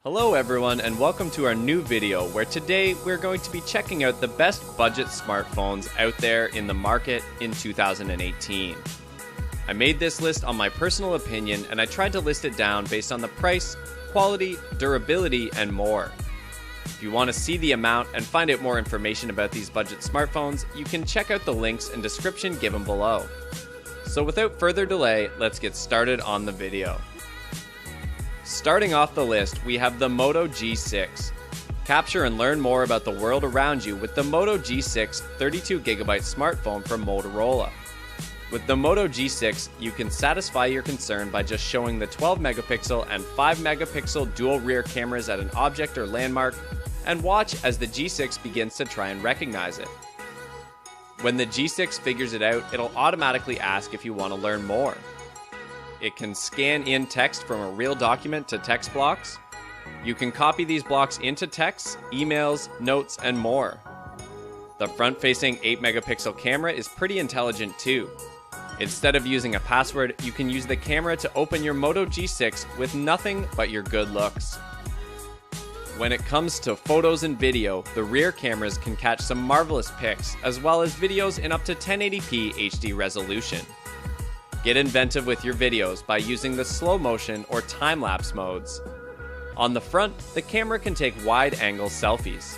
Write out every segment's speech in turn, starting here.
Hello everyone and welcome to our new video where today we're going to be checking out the best budget smartphones out there in the market in 2018. I made this list on my personal opinion and I tried to list it down based on the price, quality, durability, and more. If you want to see the amount and find out more information about these budget smartphones, you can check out the links and description given below. So without further delay, let's get started on the video. Starting off the list, we have the Moto G6. Capture and learn more about the world around you with the Moto G6 32GB smartphone from Motorola. With the Moto G6, you can satisfy your concern by just showing the 12MP and 5MP dual rear cameras at an object or landmark, and watch as the G6 begins to try and recognize it. When the G6 figures it out, it'll automatically ask if you want to learn more. It can scan in text from a real document to text blocks. You can copy these blocks into texts, emails, notes, and more. The front-facing 8MP camera is pretty intelligent too. Instead of using a password, you can use the camera to open your Moto G6 with nothing but your good looks. When it comes to photos and video, the rear cameras can catch some marvelous pics, as well as videos in up to 1080p HD resolution. Get inventive with your videos by using the slow motion or time-lapse modes. On the front, the camera can take wide-angle selfies.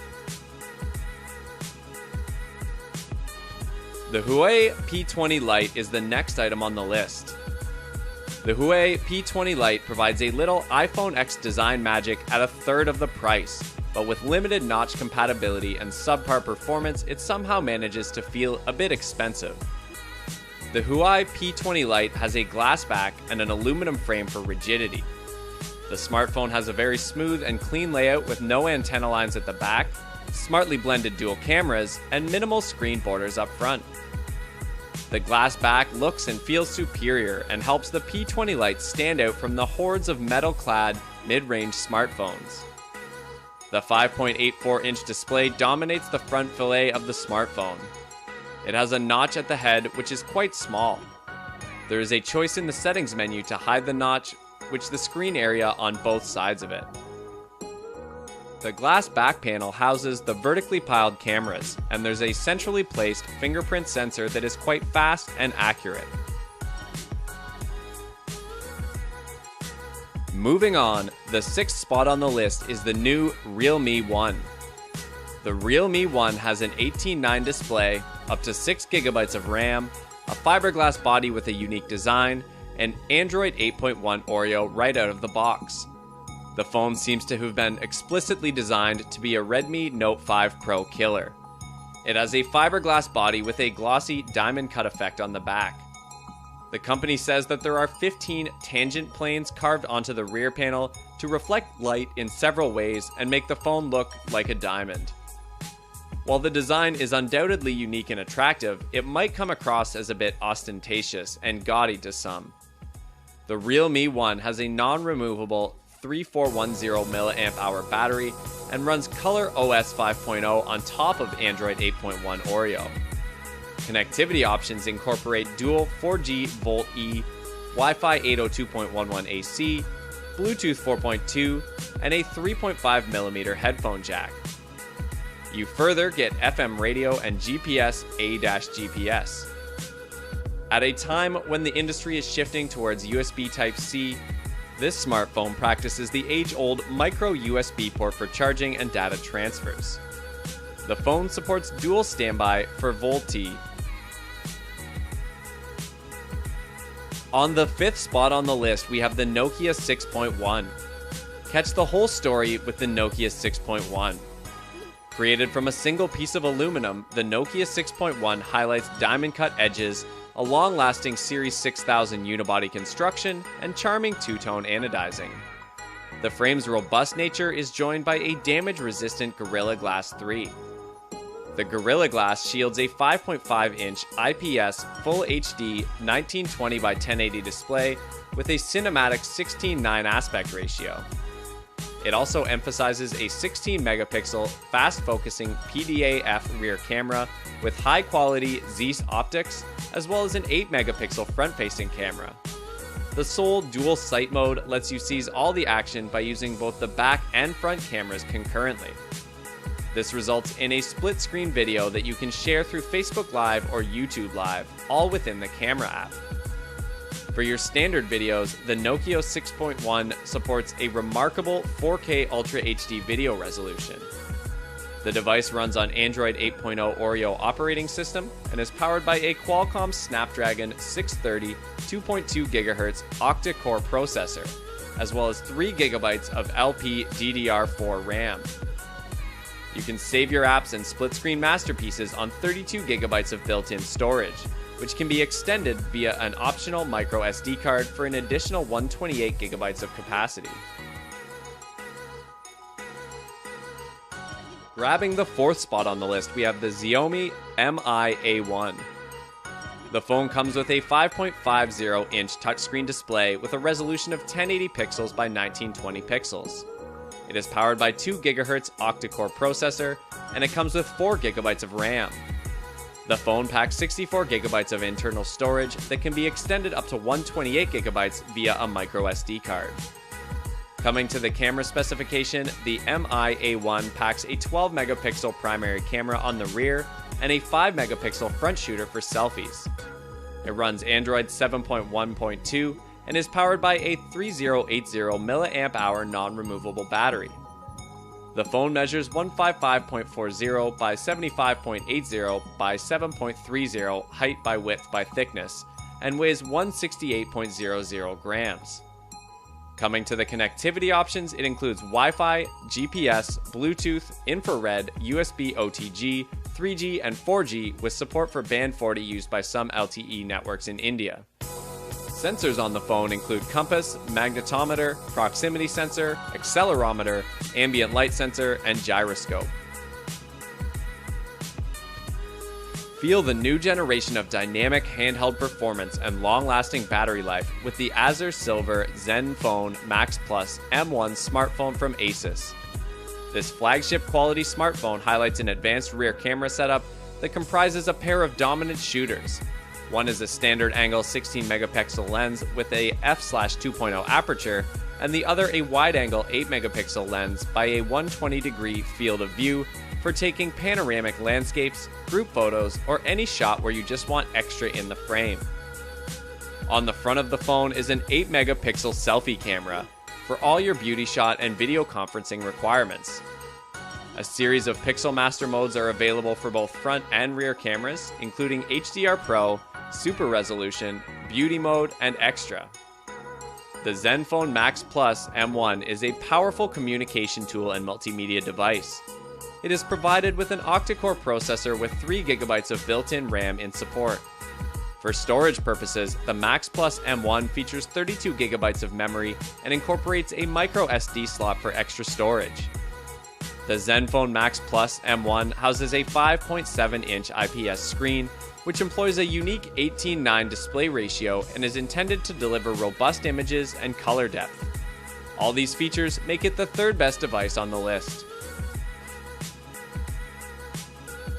The Huawei P20 Lite is the next item on the list. The Huawei P20 Lite provides a little iPhone X design magic at a third of the price, but with limited notch compatibility and subpar performance, it somehow manages to feel a bit expensive. The Huawei P20 Lite has a glass back and an aluminum frame for rigidity. The smartphone has a very smooth and clean layout with no antenna lines at the back, smartly blended dual cameras, and minimal screen borders up front. The glass back looks and feels superior and helps the P20 Lite stand out from the hordes of metal-clad, mid-range smartphones. The 5.84-inch display dominates the front fillet of the smartphone. It has a notch at the head, which is quite small. There is a choice in the settings menu to hide the notch, which the screen area on both sides of it. The glass back panel houses the vertically piled cameras, and there's a centrally placed fingerprint sensor that is quite fast and accurate. Moving on, the sixth spot on the list is the new Realme One. The Realme One has an 18:9 display, up to 6GB of RAM, a fiberglass body with a unique design, and Android 8.1 Oreo right out of the box. The phone seems to have been explicitly designed to be a Redmi Note 5 Pro killer. It has a fiberglass body with a glossy diamond cut effect on the back. The company says that there are 15 tangent planes carved onto the rear panel to reflect light in several ways and make the phone look like a diamond. While the design is undoubtedly unique and attractive, it might come across as a bit ostentatious and gaudy to some. The Realme One has a non-removable 3410 mAh battery and runs Color OS 5.0 on top of Android 8.1 Oreo. Connectivity options incorporate dual 4G Volt E, Wi-Fi 802.11 AC, Bluetooth 4.2, and a 3.5mm headphone jack. You further get FM radio and GPS A-GPS. At a time when the industry is shifting towards USB Type-C, this smartphone practices the age-old micro USB port for charging and data transfers. The phone supports dual standby for VoLTE. On the fifth spot on the list, we have the Nokia 6.1. Catch the whole story with the Nokia 6.1. Created from a single piece of aluminum, the Nokia 6.1 highlights diamond-cut edges, a long-lasting Series 6000 unibody construction, and charming two-tone anodizing. The frame's robust nature is joined by a damage-resistant Gorilla Glass 3. The Gorilla Glass shields a 5.5-inch IPS Full HD 1920x1080 display with a cinematic 16:9 aspect ratio. It also emphasizes a 16MP fast-focusing PDAF rear camera with high-quality Zeiss optics, as well as an 8MP front-facing camera. The sole dual sight mode lets you seize all the action by using both the back and front cameras concurrently. This results in a split-screen video that you can share through Facebook Live or YouTube Live, all within the camera app. For your standard videos, the Nokia 6.1 supports a remarkable 4K Ultra HD video resolution. The device runs on Android 8.0 Oreo operating system and is powered by a Qualcomm Snapdragon 630 2.2 GHz octa-core processor, as well as 3 GB of LPDDR4 RAM. You can save your apps and split-screen masterpieces on 32 GB of built-in storage, which can be extended via an optional micro SD card for an additional 128 GB of capacity. Grabbing the fourth spot on the list, we have the Xiaomi Mi A1. The phone comes with a 5.50-inch touchscreen display with a resolution of 1080 pixels by 1920 pixels. It is powered by 2 GHz octa-core processor, and it comes with 4 GB of RAM. The phone packs 64 GB of internal storage that can be extended up to 128 GB via a micro SD card. Coming to the camera specification, the Mi A1 packs a 12 megapixel primary camera on the rear and a 5 megapixel front shooter for selfies. It runs Android 7.1.2 and is powered by a 3080 mAh non-removable battery. The phone measures 155.40 by 75.80 by 7.30 height by width by thickness and weighs 168.00 grams. Coming to the connectivity options, it includes Wi-Fi, GPS, Bluetooth, infrared, USB OTG, 3G, and 4G with support for band 40 used by some LTE networks in India. Sensors on the phone include compass, magnetometer, proximity sensor, accelerometer, ambient light sensor, and gyroscope. Feel the new generation of dynamic handheld performance and long-lasting battery life with the Azure Silver Zenfone Max Plus M1 smartphone from Asus. This flagship quality smartphone highlights an advanced rear camera setup that comprises a pair of dominant shooters. One is a standard angle 16 megapixel lens with a f/2.0 aperture, and the other a wide angle 8 megapixel lens by a 120-degree field of view for taking panoramic landscapes, group photos, or any shot where you just want extra in the frame. On the front of the phone is an 8 megapixel selfie camera for all your beauty shot and video conferencing requirements. A series of Pixel Master modes are available for both front and rear cameras, including HDR Pro, Super Resolution, Beauty Mode, and Extra. The Zenfone Max Plus M1 is a powerful communication tool and multimedia device. It is provided with an octa-core processor with 3 GB of built-in RAM in support. For storage purposes, the Max Plus M1 features 32 GB of memory and incorporates a micro SD slot for extra storage. The Zenfone Max Plus M1 houses a 5.7-inch IPS screen, which employs a unique 18:9 display ratio and is intended to deliver robust images and color depth. All these features make it the third best device on the list.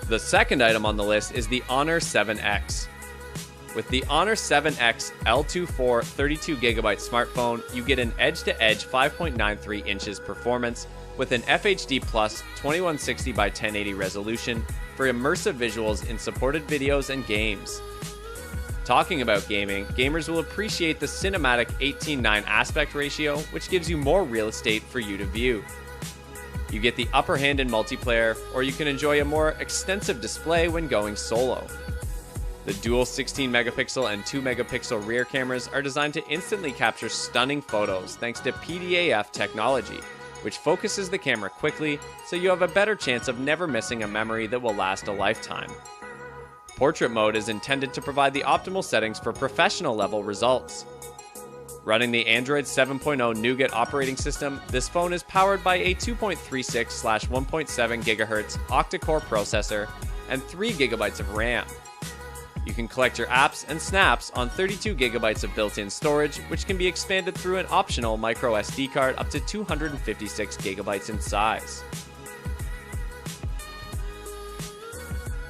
The second item on the list is the Honor 7X. With the Honor 7X L24 32GB smartphone, you get an edge-to-edge 5.93 inches performance with an FHD Plus 2160 by 1080 resolution for immersive visuals in supported videos and games. Talking about gaming, gamers will appreciate the cinematic 18:9 aspect ratio, which gives you more real estate for you to view. You get the upper hand in multiplayer, or you can enjoy a more extensive display when going solo. The dual 16 megapixel and 2 megapixel rear cameras are designed to instantly capture stunning photos thanks to PDAF technology, which focuses the camera quickly so you have a better chance of never missing a memory that will last a lifetime. Portrait mode is intended to provide the optimal settings for professional level results. Running the Android 7.0 Nougat operating system, this phone is powered by a 2.36/1.7 GHz octa-core processor and 3 GB of RAM. You can collect your apps and snaps on 32 GB of built-in storage, which can be expanded through an optional micro SD card up to 256 GB in size.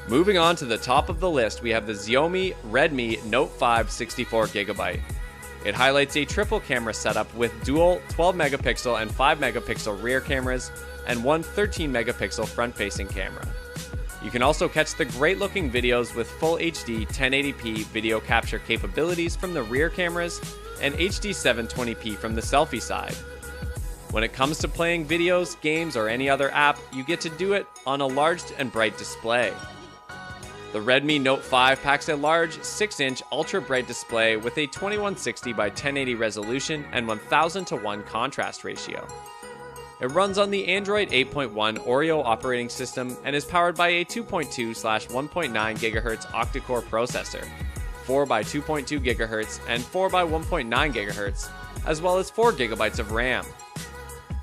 Moving on to the top of the list, we have the Xiaomi Redmi Note 5 64GB. It highlights a triple camera setup with dual 12 megapixel and 5 megapixel rear cameras and one 13 megapixel front-facing camera. You can also catch the great-looking videos with full HD 1080p video capture capabilities from the rear cameras and HD 720p from the selfie side. When it comes to playing videos, games, or any other app, you get to do it on a large and bright display. The Redmi Note 5 packs a large 6-inch ultra-bright display with a 2160 by 1080 resolution and 1000:1 contrast ratio. It runs on the Android 8.1 Oreo operating system and is powered by a 2.2/1.9 GHz octa-core processor, 4x2.2 GHz and 4x1.9 GHz, as well as 4 GB of RAM.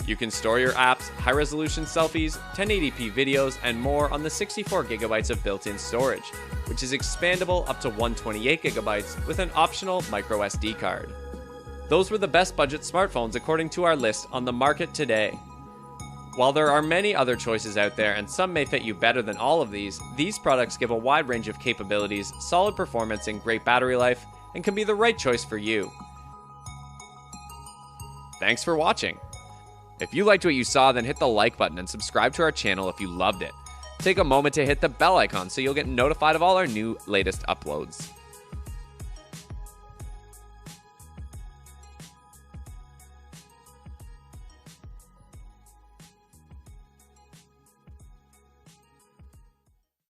You can store your apps, high-resolution selfies, 1080p videos, and more on the 64 GB of built-in storage, which is expandable up to 128 GB with an optional microSD card. Those were the best budget smartphones according to our list on the market today. While there are many other choices out there and some may fit you better than all of these products give a wide range of capabilities, solid performance, and great battery life, and can be the right choice for you. Thanks for watching. If you liked what you saw, then hit the like button and subscribe to our channel if you loved it. Take a moment to hit the bell icon so you'll get notified of all our latest uploads.